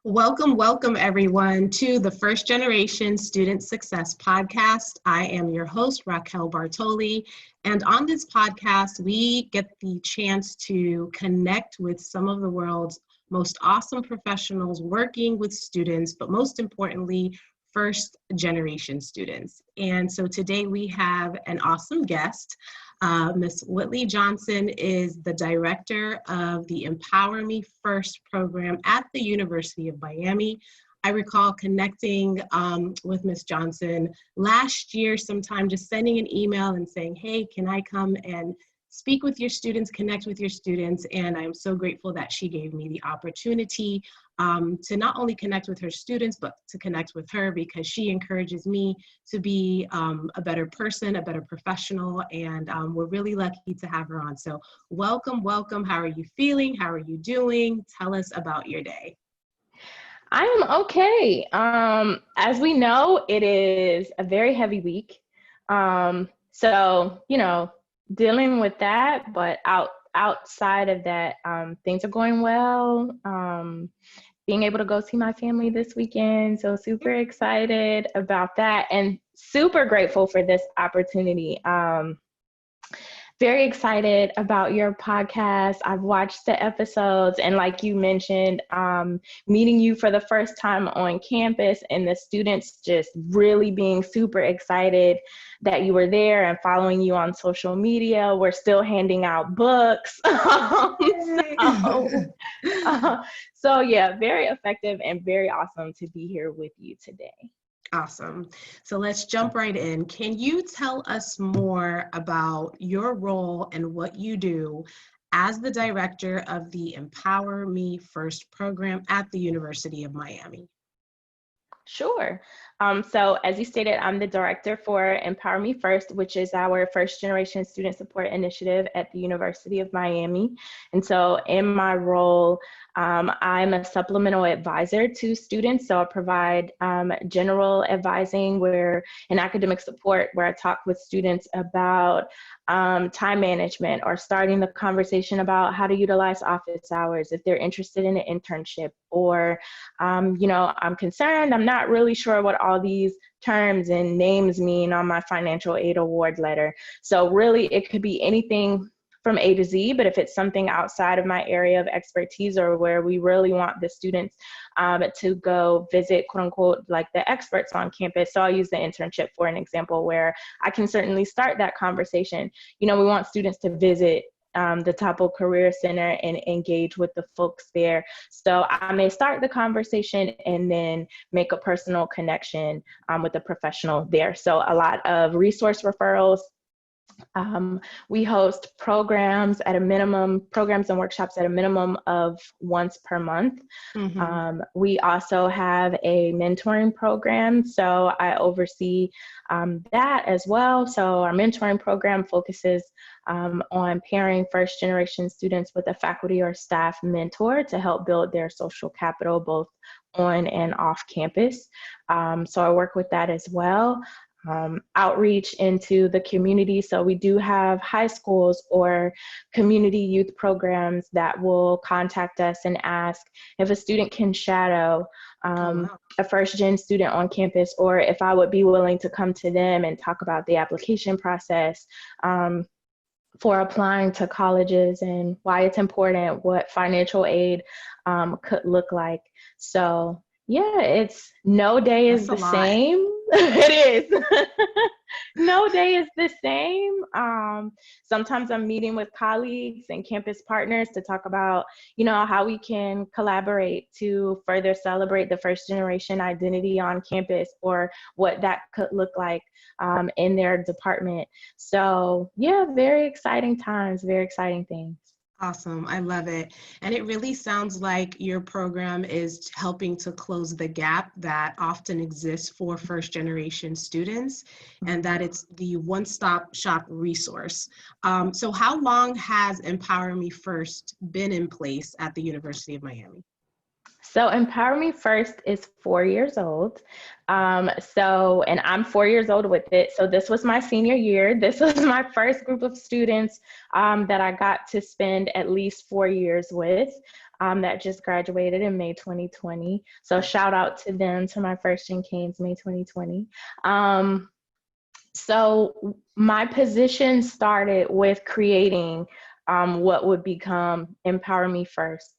Welcome, welcome everyone to the First Generation Student Success Podcast. I am your host, Raquel Bartoli, and on this podcast, we get the chance to connect with some of the world's most awesome professionals working with students, but most importantly, first generation students. And so today we have an awesome guest. Ms. Whitley Johnson is the director of the Empower Me First program at the University of Miami. I recall connecting with Ms. Johnson last year sometime, just sending an email and saying, hey, can I come and speak with your students, connect with your students? And I'm so grateful that she gave me the opportunity to not only connect with her students, but to connect with her because she encourages me to be a better person, a better professional, and we're really lucky to have her on. So welcome, welcome. How are you feeling? How are you doing? Tell us about your day. I am okay. As we know, it is a very heavy week. Dealing with that, but outside of that, things are going well. Being able to go see my family this weekend. So super excited about that and super grateful for this opportunity. Very excited about your podcast. I've watched the episodes and like you mentioned, meeting you for the first time on campus and the students just really being super excited that you were there and following you on social media. We're still handing out books. So yeah, very effective and very awesome to be here with you today. Awesome. So let's jump right in. Can you tell us more about your role and what you do as the director of the Empower Me First program at the University of Miami? Sure. So as you stated, I'm the director for Empower Me First, which is our first generation student support initiative at the University of Miami. And so in my role, I'm a supplemental advisor to students. So I provide general advising and academic support where I talk with students about time management or starting the conversation about how to utilize office hours if they're interested in an internship or, I'm concerned, I'm not really sure what all these terms and names mean on my financial aid award letter. So really it could be anything from A to Z, but if it's something outside of my area of expertise or where we really want the students to go visit, quote unquote, like the experts on campus. So I'll use the internship for an example where I can certainly start that conversation. We want students to visit the Topo Career Center and engage with the folks there. So I may start the conversation and then make a personal connection with the professional there. So a lot of resource referrals. We host programs and workshops at a minimum of once per month. Mm-hmm. We also have a mentoring program, so I oversee that as well. So our mentoring program focuses on pairing first generation students with a faculty or staff mentor to help build their social capital both on and off campus. So I work with that as well. Outreach into the community. So we do have high schools or community youth programs that will contact us and ask if a student can shadow a first gen student on campus, or if I would be willing to come to them and talk about the application process for applying to colleges and why it's important, what financial aid could look like. So yeah, it's no day is the same. It is. No day is the same. Sometimes I'm meeting with colleagues and campus partners to talk about, how we can collaborate to further celebrate the first generation identity on campus or what that could look like in their department. So yeah, very exciting times, very exciting things. Awesome. I love it. And it really sounds like your program is helping to close the gap that often exists for first generation students, and that it's the one-stop shop resource. So how long has Empower Me First been in place at the University of Miami? So Empower Me First is 4 years old. And I'm 4 years old with it. So this was my senior year. This was my first group of students that I got to spend at least 4 years with. that just graduated in May 2020. So shout out to them, to my first Gen Canes, May 2020. So my position started with creating what would become Empower Me First.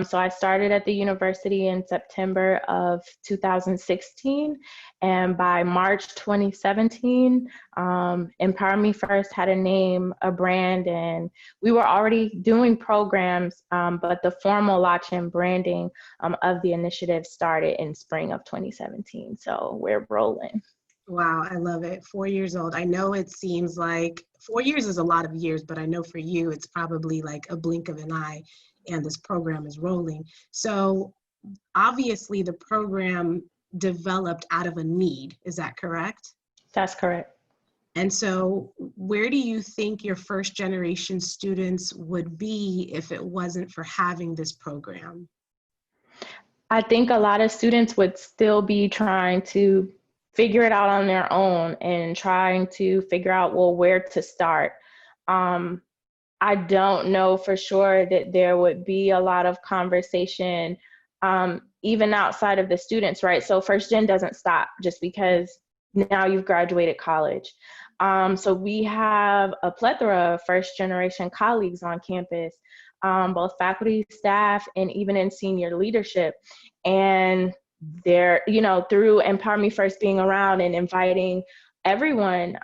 So I started at the university in September of 2016, and by March 2017, Empower Me First had a name, a brand, and we were already doing programs, but the formal launch and branding of the initiative started in spring of 2017. So we're rolling. Wow, I love it. 4 years old. I know it seems like 4 years is a lot of years, but I know for you, it's probably like a blink of an eye and this program is rolling. So obviously the program developed out of a need. Is that correct? That's correct. And so where do you think your first generation students would be if it wasn't for having this program? I think a lot of students would still be trying to figure it out on their own and trying to figure out, well, where to start. I don't know for sure that there would be a lot of conversation, even outside of the students, right? So first gen doesn't stop just because now you've graduated college. So we have a plethora of first generation colleagues on campus, both faculty, staff, and even in senior leadership. And they're, through Empower Me First being around and inviting everyone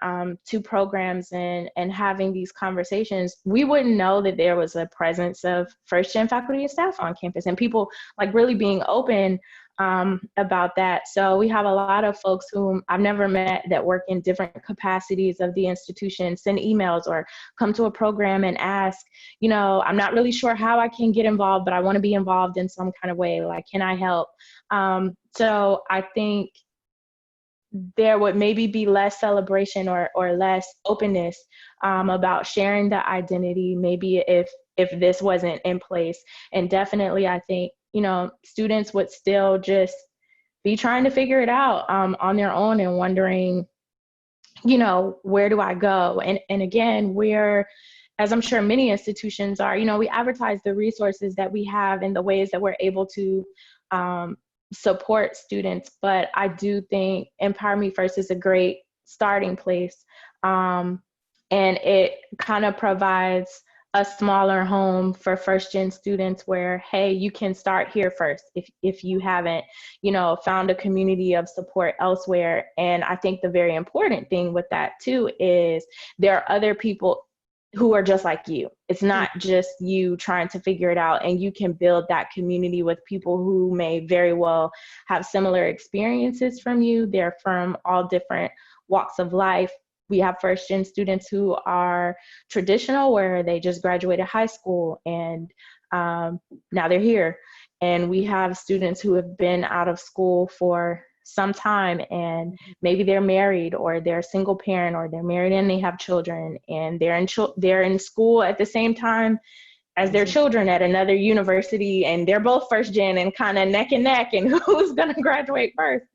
to programs and having these conversations, we wouldn't know that there was a presence of first gen faculty and staff on campus and people like really being open about that. So we have a lot of folks whom I've never met that work in different capacities of the institution, send emails or come to a program and ask, I'm not really sure how I can get involved, but I want to be involved in some kind of way. Like, can I help? So I think there would maybe be less celebration or less openness about sharing the identity, maybe if this wasn't in place. And definitely, I think, students would still just be trying to figure it out on their own and wondering, where do I go? And again, as I'm sure many institutions are, we advertise the resources that we have and the ways that we're able to support students. But I do think Empower Me First is a great starting place. And it kind of provides a smaller home for first gen students where, hey, you can start here first if you haven't, found a community of support elsewhere. And I think the very important thing with that too is there are other people who are just like you. It's not just you trying to figure it out, and you can build that community with people who may very well have similar experiences from you. They're from all different walks of life. We have first gen students who are traditional, where they just graduated high school and now they're here. And we have students who have been out of school for some time and maybe they're married or they're a single parent or they're married and they have children and they're in school at the same time as their children at another university, and they're both first gen and kind of neck and neck and who's going to graduate first.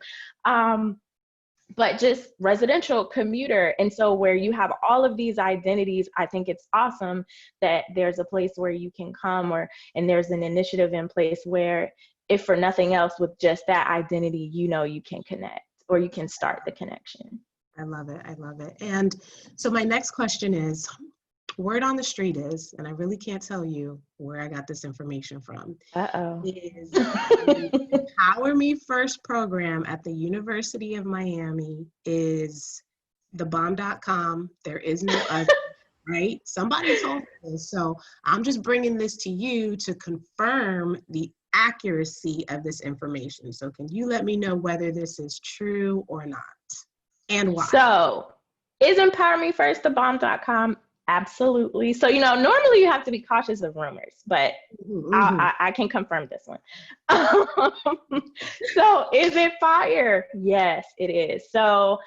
But just residential, commuter. And so where you have all of these identities, I think it's awesome that there's a place where you can come and there's an initiative in place where, if for nothing else, with just that identity, you can connect or you can start the connection. I love it. I love it. And so my next question is, word on the street is, and I really can't tell you where I got this information from, is the Empower Me First program at the University of Miami is thebomb.com. There is no other, right? Somebody told me this. So I'm just bringing this to you to confirm the accuracy of this information. So can you let me know whether this is true or not, and why? So is Empower Me First thebomb.com? Absolutely. So, normally you have to be cautious of rumors, but I can confirm this one. So is it fire? Yes, it is. So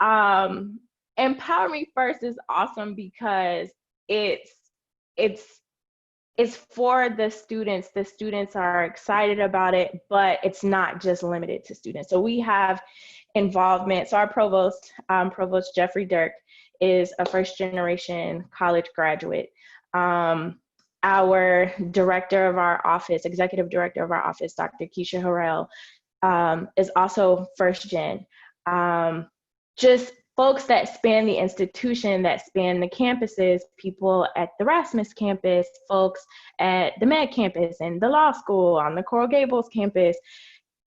Empower Me First is awesome because it's for the students. The students are excited about it, but it's not just limited to students. So we have involvement. So our provost, Provost Jeffrey Dirk, is a first generation college graduate. our director of our office, executive director of our office, Dr. Keisha Harrell, is also first gen. Just folks that span the institution, that span the campuses, people at the Rasmus campus, folks at the Med campus and the law school on the Coral Gables campus.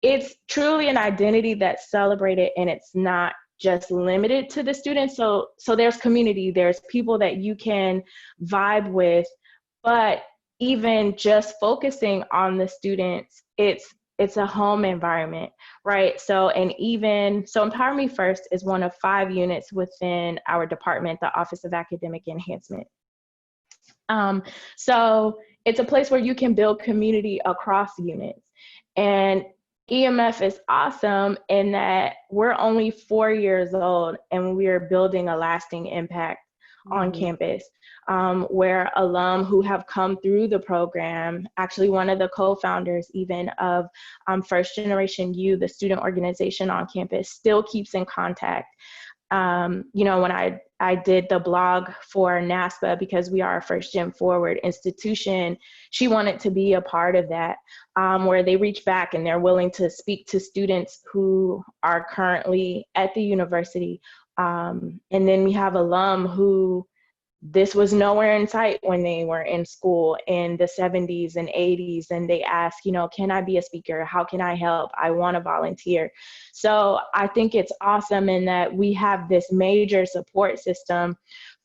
It's truly an identity that's celebrated, and it's not just limited to the students. So there's community, there's people that you can vibe with, but even just focusing on the students, it's a home environment, right? So Empower Me First is one of 5 units within our department, the Office of Academic Enhancement. So it's a place where you can build community across units. And EMF is awesome in that we're only 4 years old and we're building a lasting impact on campus, where alum who have come through the program, actually one of the co-founders even of First Generation U, the student organization on campus, still keeps in contact. When I did the blog for NASPA, because we are a first gen forward institution, she wanted to be a part of that, where they reach back and they're willing to speak to students who are currently at the university. And then we have alum who this was nowhere in sight when they were in school in the 70s and 80s, and they ask, can I be a speaker? How can I help? I want to volunteer. So I think it's awesome in that we have this major support system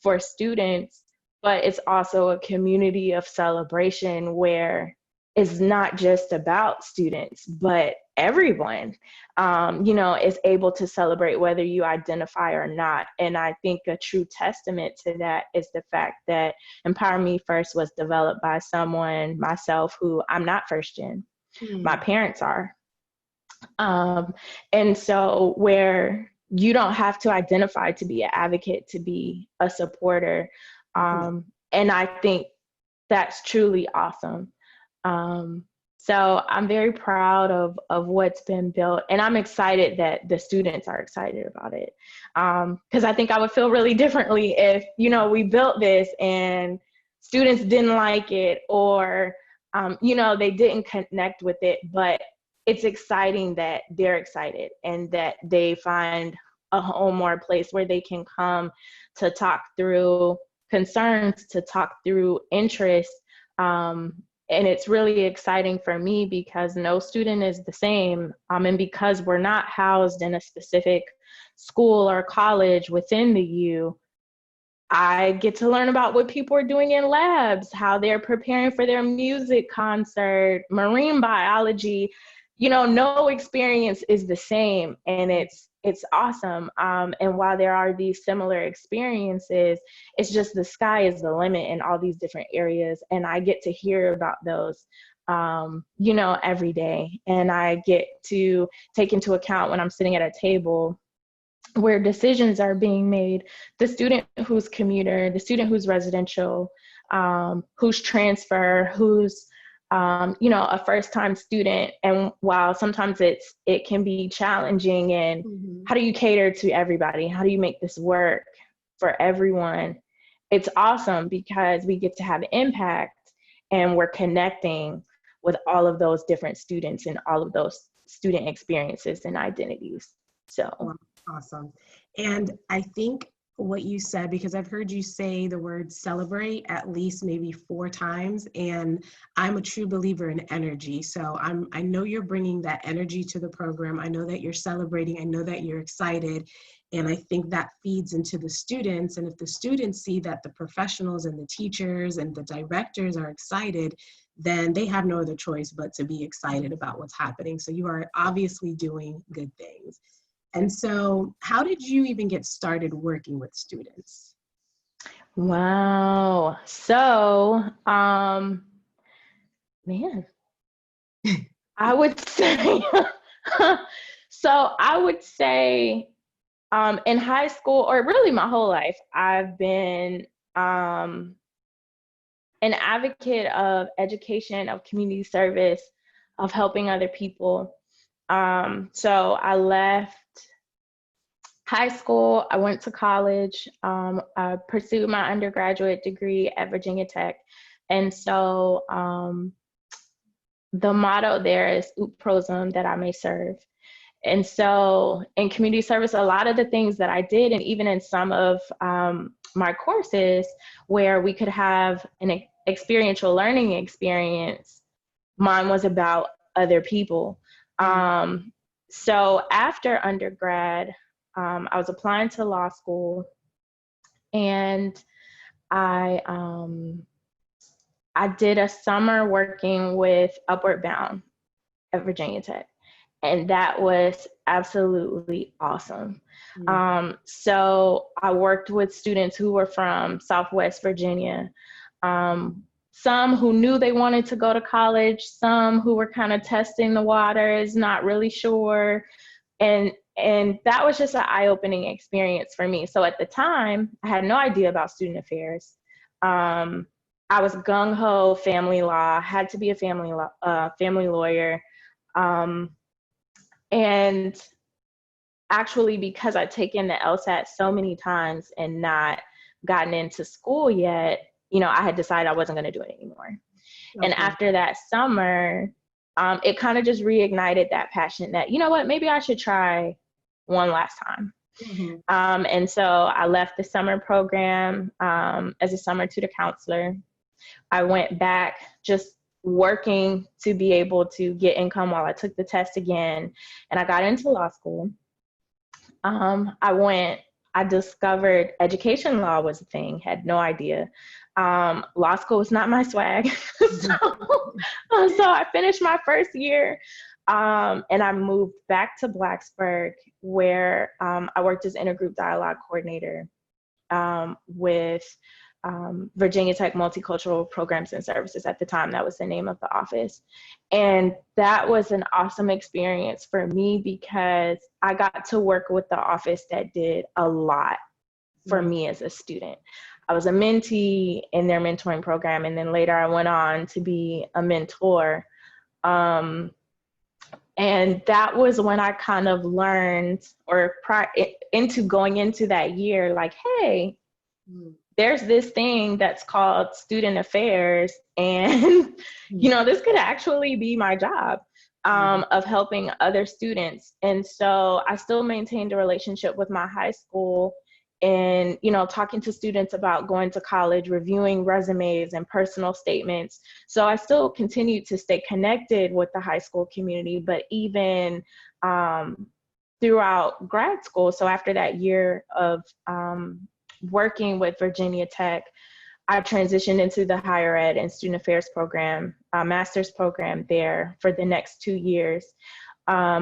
for students, but it's also a community of celebration where it's not just about students, but everyone, is able to celebrate whether you identify or not. And I think a true testament to that is the fact that Empower Me First was developed by someone, myself, who I'm not first gen. My parents are. And so where you don't have to identify to be an advocate, to be a supporter. And I think that's truly awesome. So I'm very proud of what's been built, and I'm excited that the students are excited about it. Because I think I would feel really differently if, we built this and students didn't like it, or, they didn't connect with it. But it's exciting that they're excited and that they find a home or a place where they can come to talk through concerns, to talk through interests. And it's really exciting for me because no student is the same. And because we're not housed in a specific school or college within the U, I get to learn about what people are doing in labs, how they're preparing for their music concert, marine biology. No experience is the same, and it's awesome. And while there are these similar experiences, it's just the sky is the limit in all these different areas. And I get to hear about those, every day. And I get to take into account when I'm sitting at a table where decisions are being made, the student who's commuter, the student who's residential, who's transfer, who's a first-time student. And while sometimes it can be challenging, and how do you cater to everybody? How do you make this work for everyone? It's awesome because we get to have impact, and we're connecting with all of those different students and all of those student experiences and identities. So awesome. And I think what you said, because I've heard you say the word celebrate at least maybe 4 times, and I'm a true believer in energy. So I know you're bringing that energy to the program. I know that you're celebrating. I know that you're excited. And I think that feeds into the students. And if the students see that the professionals and the teachers and the directors are excited, then they have no other choice but to be excited about what's happening. So you are obviously doing good things. And so how did you even get started working with students? Wow. So, man, I would say, in high school, or really my whole life, I've been an advocate of education, of community service, of helping other people. So I left high school, I went to college, I pursued my undergraduate degree at Virginia Tech, And so the motto there is ut prosum, that I may serve. And so in community service, a lot of the things that I did, and even in some of my courses where we could have an experiential learning experience, mine was about other people. So after undergrad, I was applying to law school, and I did a summer working with Upward Bound at Virginia Tech, and that was absolutely awesome. So I worked with students who were from Southwest Virginia, some who knew they wanted to go to college, some who were kind of testing the waters, not really sure. And that was just an eye-opening experience for me. So at the time, I had no idea about student affairs. I was gung-ho family law, had to be a family lawyer. And actually, because I'd taken the LSAT so many times and not gotten into school yet, I had decided I wasn't going to do it anymore. Okay. And after that summer, it kind of just reignited that passion that, you know what, maybe I should try one last time. And so I left the summer program as a summer tutor counselor. I went back just working to be able to get income while I took the test again. And I got into law school. I discovered education law was a thing, had no idea. Law school was not my swag. So I finished my first year, and I moved back to Blacksburg, where I worked as intergroup dialogue coordinator with Virginia Tech Multicultural Programs and Services. At the time, that was the name of the office. And that was an awesome experience for me because I got to work with the office that did a lot for me as a student. I was a mentee in their mentoring program, and then later I went on to be a mentor. And that was when I kind of learned, or into going into that year, like, hey, there's this thing that's called student affairs, and this could actually be my job of helping other students. And so I still maintained a relationship with my high school, and talking to students about going to college, reviewing resumes and personal statements. So I still continued to stay connected with the high school community, but even throughout grad school. So after that year of working with Virginia Tech, I transitioned into the higher ed and student affairs program, master's program there for the next 2 years.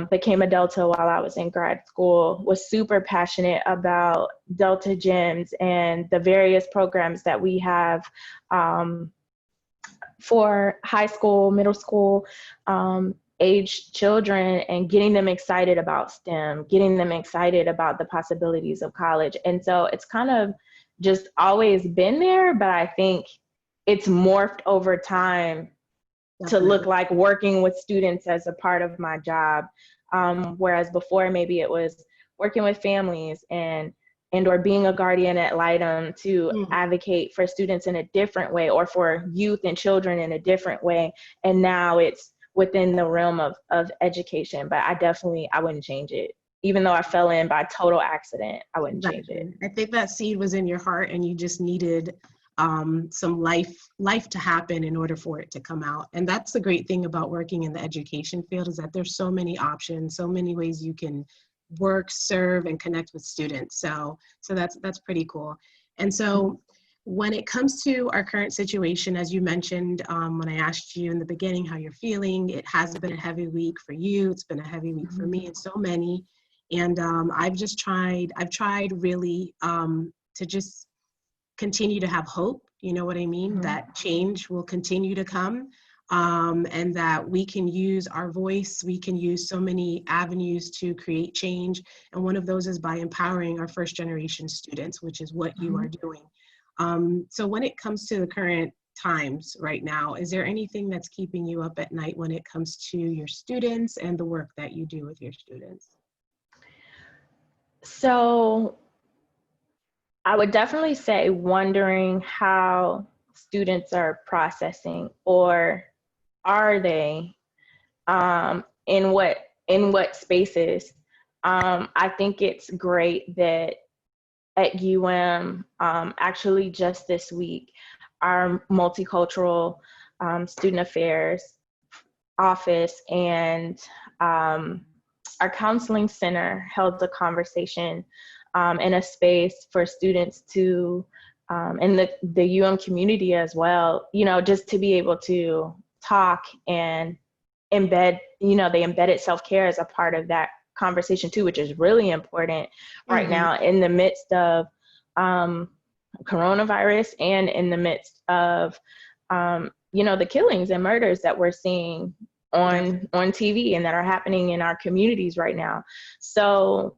Became a Delta while I was in grad school, was super passionate about Delta gyms and the various programs that we have for high school, middle school, age children, and getting them excited about STEM, getting them excited about the possibilities of college. And so it's kind of just always been there, but I think it's morphed over time to look like working with students as a part of my job. Whereas before, maybe it was working with families and or being a guardian ad litem to advocate for students in a different way, or for youth and children in a different way. And now it's within the realm of education, but I wouldn't change it. Even though I fell in by total accident, I wouldn't change it. I think that seed was in your heart, and you just needed some life to happen in order for it to come out. And that's the great thing about working in the education field, is that there's so many options, so many ways you can work, serve, and connect with students. So that's pretty cool. And so when it comes to our current situation, as you mentioned, when I asked you in the beginning how you're feeling, it has been a heavy week for you. It's been a heavy week for me and so many. And I've tried really to just continue to have hope, you know what I mean? That change will continue to come, and that we can use our voice, we can use so many avenues to create change. And one of those is by empowering our first generation students, which is what you are doing. So when it comes to the current times right now, is there anything that's keeping you up at night when it comes to your students and the work that you do with your students? So I would definitely say wondering how students are processing, or are they? In what spaces? I think it's great that at actually just this week, our multicultural student affairs office and our counseling center held a conversation in a space for students to, and the community as well, just to be able to talk and they embedded self-care as a part of that conversation too, which is really important right now in the midst of coronavirus and in the midst of, the killings and murders that we're seeing on TV and that are happening in our communities right now. So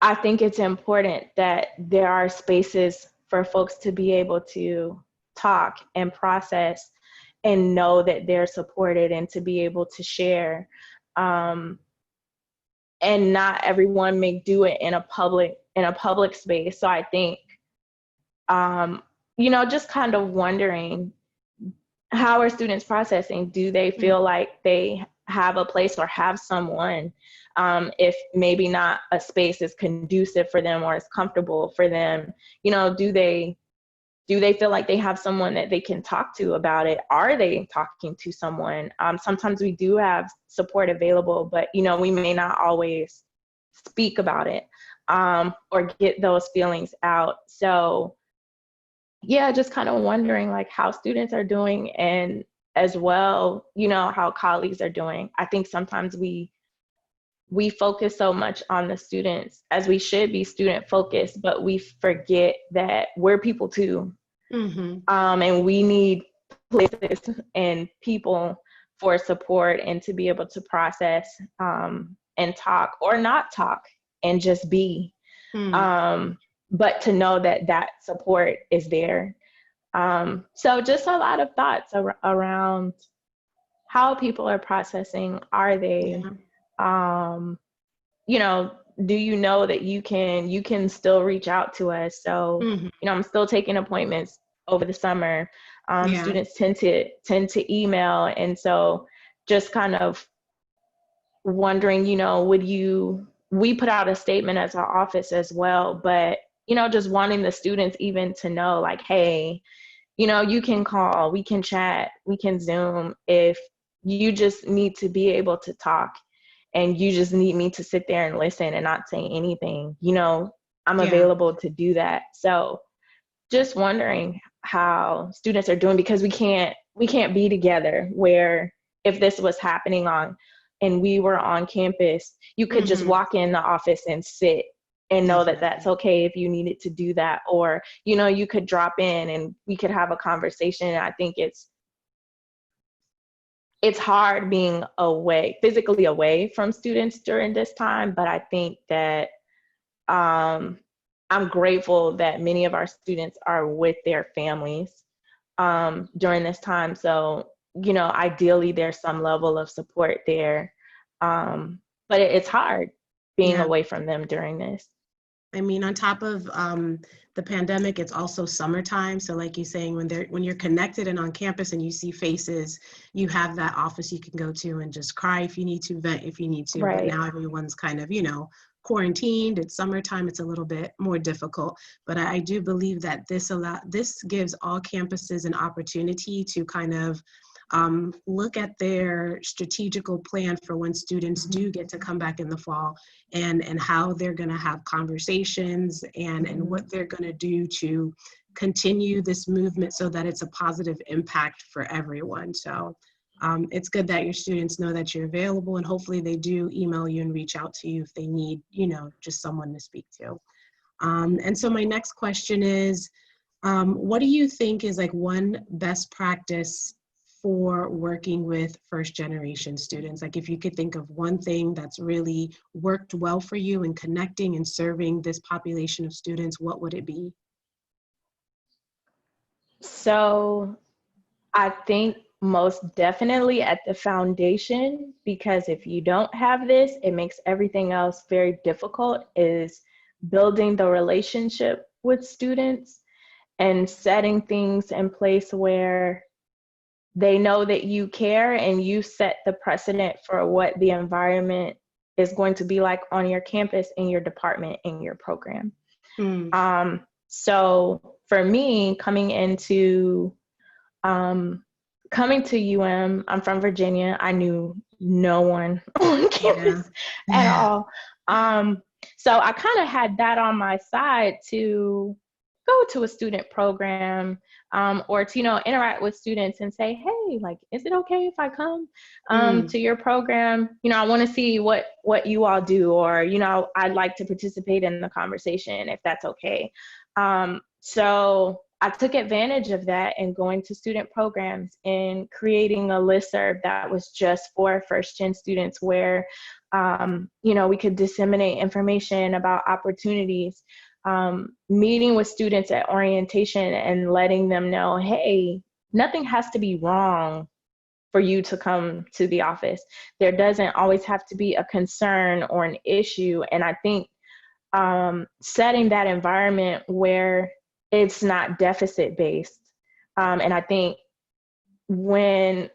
I think it's important that there are spaces for folks to be able to talk and process and know that they're supported and to be able to share. And not everyone may do it in a public space. So I think, just kind of wondering, how are students processing? Do they feel like they have a place or have someone, if maybe not a space is conducive for them or is comfortable for them? Do they feel like they have someone that they can talk to about it? Are they talking to someone? Sometimes we do have support available, but we may not always speak about it or get those feelings out. So yeah, just kind of wondering like how students are doing, and as well, how colleagues are doing. I think sometimes we focus so much on the students, as we should be student focused, but we forget that we're people too. And we need places and people for support and to be able to process and talk or not talk and just be. But to know that that support is there. So just a lot of thoughts around how people are processing. Are they, do you know that you can still reach out to us? So, I'm still taking appointments over the summer. Students tend to email. And so just kind of wondering, we put out a statement as our office as well, but, just wanting the students even to know like, hey, you can call, we can chat, we can Zoom if you just need to be able to talk. And you just need me to sit there and listen and not say anything, I'm available to do that. So just wondering how students are doing, because we can't be together, where if this was happening and we were on campus, you could just walk in the office and sit and know that that's okay if you needed to do that. Or, you could drop in and we could have a conversation. And I think it's hard being physically away from students during this time, but I think that I'm grateful that many of our students are with their families during this time. So, ideally there's some level of support there, but it's hard being away from them during this. I mean, on top of the pandemic, it's also summertime. So like you're saying, when you're connected and on campus and you see faces, you have that office you can go to and just cry if you need to, vent if you need to. Right. But now everyone's kind of, quarantined. It's summertime. It's a little bit more difficult. But I do believe that this gives all campuses an opportunity to kind of look at their strategical plan for when students do get to come back in the fall, and how they're going to have conversations and what they're going to do to continue this movement so that it's a positive impact for everyone. So it's good that your students know that you're available, and hopefully they do email you and reach out to you if they need, just someone to speak to. And so my next question is, what do you think is like one best practice for working with first generation students? Like if you could think of one thing that's really worked well for you in connecting and serving this population of students, what would it be? So I think most definitely at the foundation, because if you don't have this, it makes everything else very difficult, is building the relationship with students and setting things in place where they know that you care and you set the precedent for what the environment is going to be like on your campus, in your department, in your program. So for me, coming to UM, I'm from Virginia. I knew no one on campus at all. So I kind of had that on my side to go to a student program, or to, interact with students and say, hey, like, is it okay if I come to your program? I want to see what you all do, or, I'd like to participate in the conversation if that's okay. So I took advantage of that and going to student programs and creating a listserv that was just for first-gen students where, we could disseminate information about opportunities, meeting with students at orientation and letting them know, hey, nothing has to be wrong for you to come to the office. There doesn't always have to be a concern or an issue. And I think setting that environment where it's not deficit based. And I think when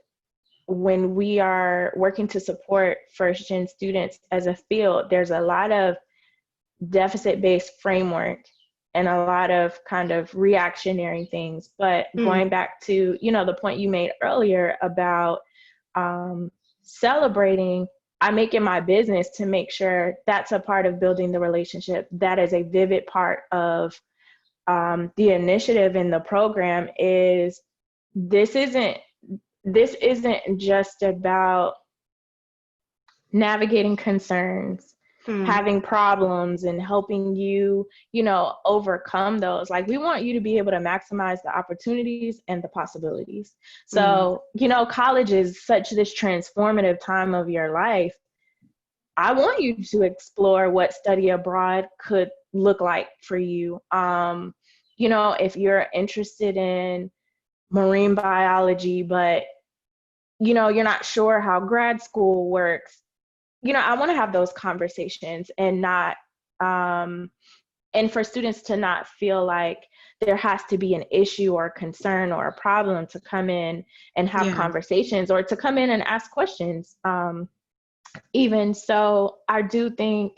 we are working to support first gen students as a field, there's a lot of deficit based framework and a lot of kind of reactionary things. But going back to, the point you made earlier about celebrating, I make it my business to make sure that's a part of building the relationship. That is a vivid part of the initiative in the program. Is this isn't just about navigating concerns, having problems and helping you, overcome those. Like, we want you to be able to maximize the opportunities and the possibilities. So, college is such this transformative time of your life. I want you to explore what study abroad could look like for you. If you're interested in marine biology, but, you're not sure how grad school works, I want to have those conversations and not, and for students to not feel like there has to be an issue or a concern or a problem to come in and have conversations, or to come in and ask questions. Even so, I do think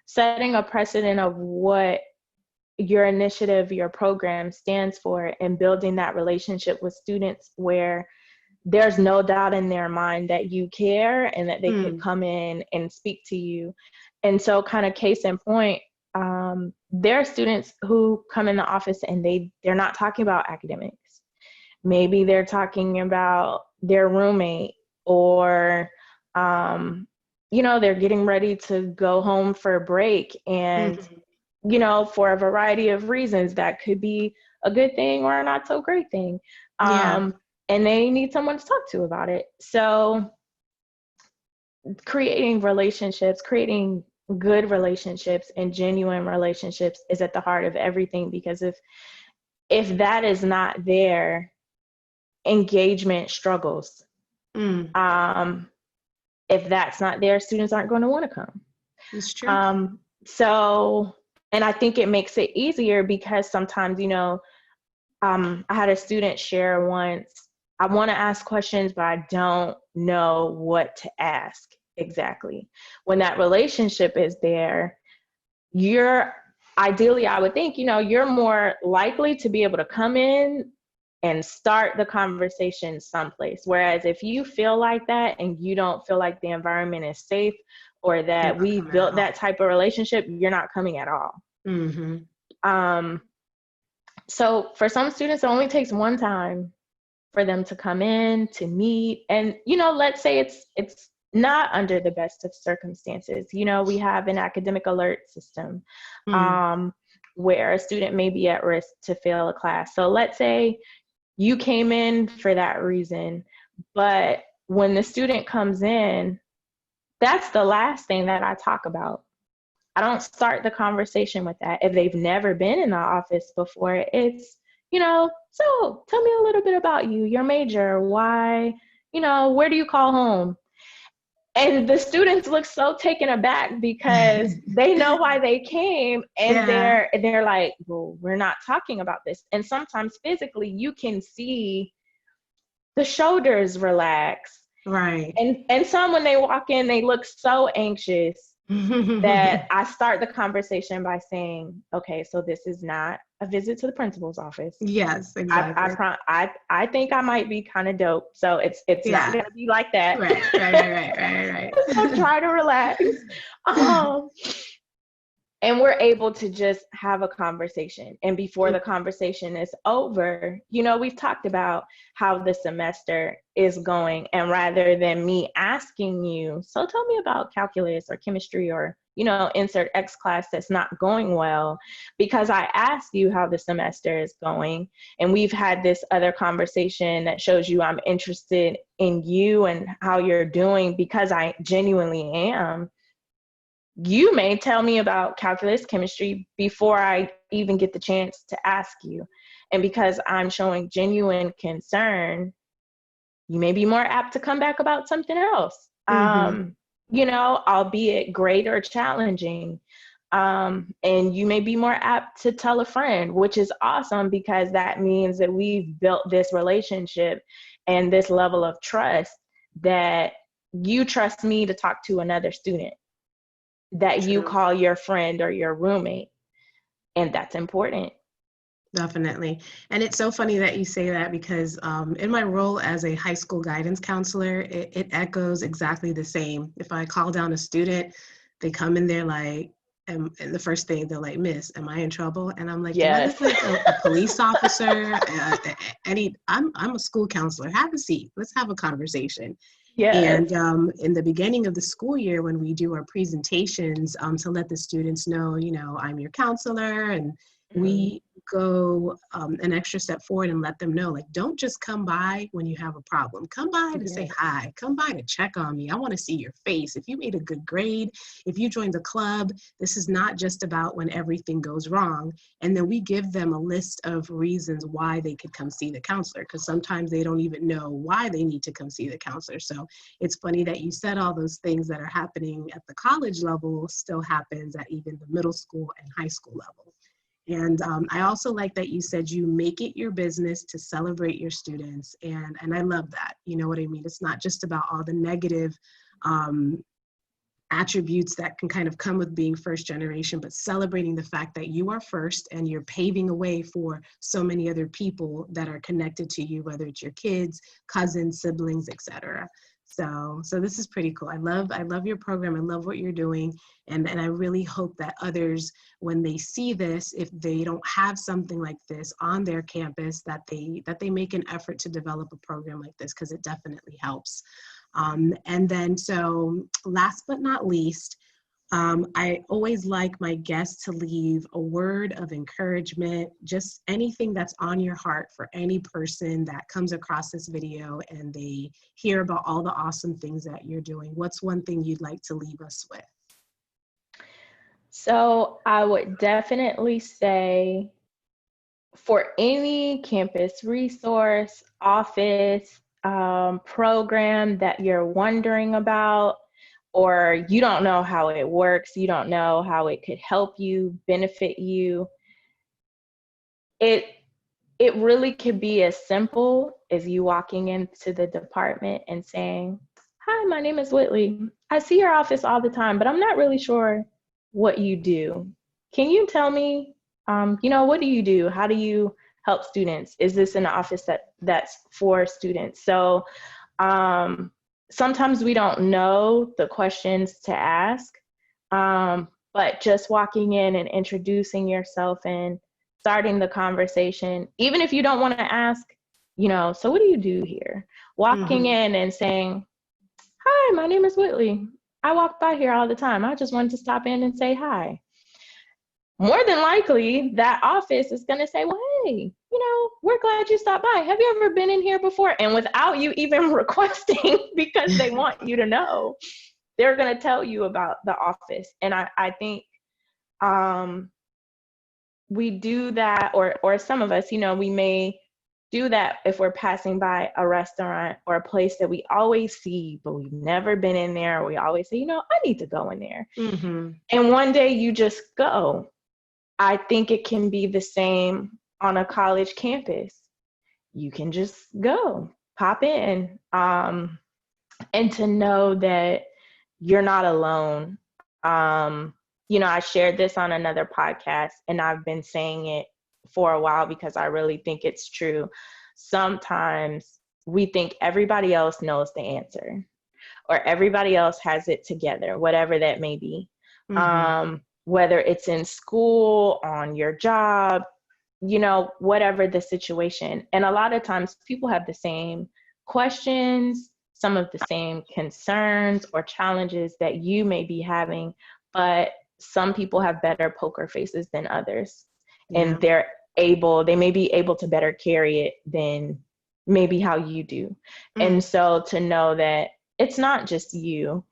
setting a precedent of what your initiative, your program stands for, and building that relationship with students where there's no doubt in their mind that you care and that they could come in and speak to you. And so, kind of case in point, there are students who come in the office and they're not talking about academics. Maybe they're talking about their roommate, or they're getting ready to go home for a break, and for a variety of reasons that could be a good thing or a not so great thing. And they need someone to talk to about it. So creating good relationships and genuine relationships is at the heart of everything, because if that is not there, engagement struggles. If that's not there, students aren't going to want to come. It's true. So, and I think it makes it easier because sometimes, I had a student share once, I want to ask questions, but I don't know what to ask exactly. When that relationship is there, ideally, I would think, you're more likely to be able to come in and start the conversation someplace. Whereas if you feel like that and you don't feel like the environment is safe, or that we built that type of relationship, you're not coming at all. So for some students, it only takes one time for them to come in, to meet. And, let's say it's not under the best of circumstances. We have an academic alert system where a student may be at risk to fail a class. So let's say you came in for that reason, but when the student comes in, that's the last thing that I talk about. I don't start the conversation with that. If they've never been in the office before, it's, so tell me a little bit about you, your major, why, where do you call home? And the students look so taken aback because they know why they came, and Yeah. they're like, well, we're not talking about this. And sometimes physically you can see the shoulders relax. Right. And some, when they walk in, they look so anxious that I start the conversation by saying, okay, so this is not a visit to the principal's office. Yes, exactly. I think I might be kind of dope, so it's not Yeah. gonna be like that. Right. So try to relax. Um, and we're able to just have a conversation. And before the conversation is over, we've talked about how the semester is going. And rather than me asking you, so tell me about calculus or chemistry or, insert X class that's not going well, because I asked you how the semester is going, and we've had this other conversation that shows you I'm interested in you and how you're doing, because I genuinely am. You may tell me about calculus, chemistry before I even get the chance to ask you. And because I'm showing genuine concern, you may be more apt to come back about something else, albeit great or challenging. And you may be more apt to tell a friend, which is awesome, because that means that we've built this relationship and this level of trust, that you trust me to talk to another student that you True. call your friend or your roommate. And that's important. Definitely. And it's so funny that you say that, because in my role as a high school guidance counselor, it echoes exactly the same. If I call down a student, they come in there like, and the first thing they're like, Miss, am I in trouble? And I'm like, do I Yes. look like a police officer? I'm a school counselor. Have a seat. Let's have a conversation. Yes. And in the beginning of the school year, when we do our presentations, to let the students know, I'm your counselor, and we go an extra step forward and let them know, like, don't just come by when you have a problem. Come by to say hi. Come by to check on me. I want to see your face. If you made a good grade, if you joined the club, this is not just about when everything goes wrong. And then we give them a list of reasons why they could come see the counselor, because sometimes they don't even know why they need to come see the counselor. So it's funny that you said all those things that are happening at the college level still happens at even the middle school and high school level. And I also like that you said you make it your business to celebrate your students. And I love that. You know what I mean? It's not just about all the negative attributes that can kind of come with being first generation, but celebrating the fact that you are first and you're paving a way for so many other people that are connected to you, whether it's your kids, cousins, siblings, etc. So this is pretty cool. I love your program. I love what you're doing. And I really hope that others, when they see this, if they don't have something like this on their campus, that they make an effort to develop a program like this, because it definitely helps. And then, so last but not least, I always like my guests to leave a word of encouragement, just anything that's on your heart for any person that comes across this video and they hear about all the awesome things that you're doing. What's one thing you'd like to leave us with? So I would definitely say, for any campus resource, office, program that you're wondering about, or you don't know how it works, you don't know how it could help you, benefit you, it really could be as simple as you walking into the department and saying, "Hi, my name is Whitley. I see your office all the time, but I'm not really sure what you do. Can you tell me, what do you do? How do you help students? Is this an office that's for students?" So sometimes we don't know the questions to ask, but just walking in and introducing yourself and starting the conversation, even if you don't want to ask, so what do you do here? Walking in and saying, "Hi, my name is Whitley. I walk by here all the time. I just wanted to stop in and say hi." More than likely, that office is going to say, "Well, hey, we're glad you stopped by. Have you ever been in here before?" And without you even requesting, because they want you to know, they're going to tell you about the office. And I think we do that, or some of us, we may do that if we're passing by a restaurant or a place that we always see, but we've never been in there. We always say, I need to go in there. Mm-hmm. And one day you just go. I think it can be the same on a college campus. You can just go, pop in, and to know that you're not alone. I shared this on another podcast, and I've been saying it for a while because I really think it's true. Sometimes we think everybody else knows the answer or everybody else has it together, whatever that may be. Mm-hmm. Whether it's in school, on your job, whatever the situation. And a lot of times people have the same questions, some of the same concerns or challenges that you may be having, but some people have better poker faces than others. Yeah. And they may be able to better carry it than maybe how you do. And so to know that it's not just you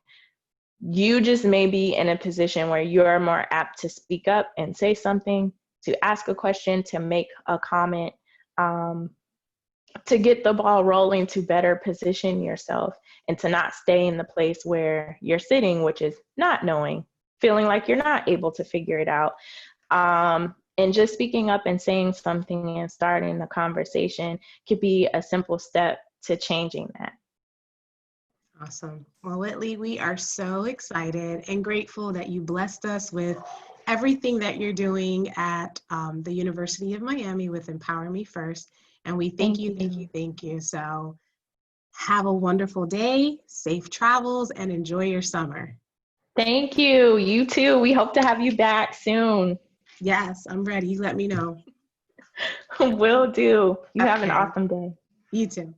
just may be in a position where you're more apt to speak up and say something, to ask a question, to make a comment, to get the ball rolling, to better position yourself and to not stay in the place where you're sitting, which is not knowing, feeling like you're not able to figure it out. And just speaking up and saying something and starting the conversation could be a simple step to changing that. Awesome. Well, Whitley, we are so excited and grateful that you blessed us with everything that you're doing at the University of Miami with Empower Me First. And we thank you. So have a wonderful day, safe travels, and enjoy your summer. Thank you. You too. We hope to have you back soon. Yes, I'm ready. Let me know. Will do. You Okay. have an awesome day. You too.